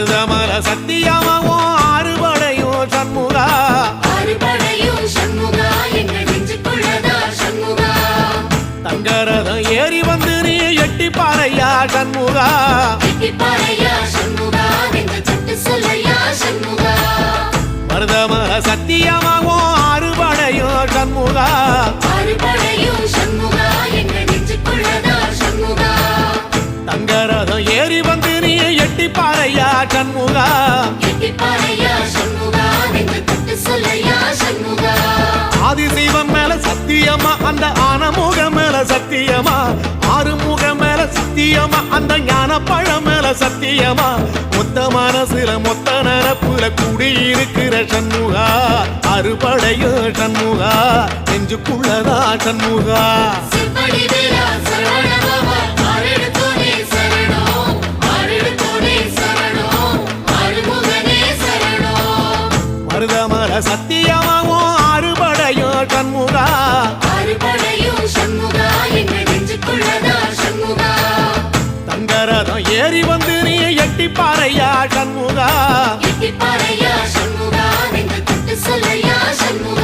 மருதமல சத்தியமாவும் ஆறுபடையும் சண்முகா ஆறுபடையும் சண்முகா எங்க நெஞ்சுக்குள்ளதா சண்முகா தங்கரதம் ஏறி வந்து நீ எட்டி பாறையா சண்முகா எட்டி பாறையா சண்முகா எங்க சட்டு சொல்லையா சண்முகா மருதமல சத்தியமாவும் ஆறுபடையும் சண்முகா ஆறுபடையும் சண்முகா எங்க நெஞ்சுக்குள்ளதா சண்முகா தங்கரதம் ஏறி வந்து நீ எட்டி பாறையா சண்முகா எட்டி பாறையா சண்முகா எங்க சட்டு சொல்லையா சண்முகா ஆதிசைவம் மேல சத்தியமா அந்த ஆனமுக மேல சத்தியமா ஆறுமுக மேல சத்தியமா அந்த ஞான பழம் மேல சத்தியமா மொத்த மனசுல மொத்த நரப்புல குடியிருக்கிற சண்முகா அறுபடையோ சண்முகா நெஞ்சுக்குள்ளதா சண்முகா சிவடி வேலா சரவணபவா ஆரெடுத்தோனே சரணம் ஆரெடுத்தோனே சரணம் ஆறுமுகனே சரணம் மருதமல சத்தியமாவும் ஆறுபடையோ சண்முகா ஆறுபடையும் சண்முகா எங்க நெஞ்சுக்குள்ளதா சண்முகா தங்கரதம் ஏறி வந்து நீ எட்டி பாறையா சண்முகா எட்டி பாறையா சண்முகா எங்க தட்டு சொல்லையா சண்முகா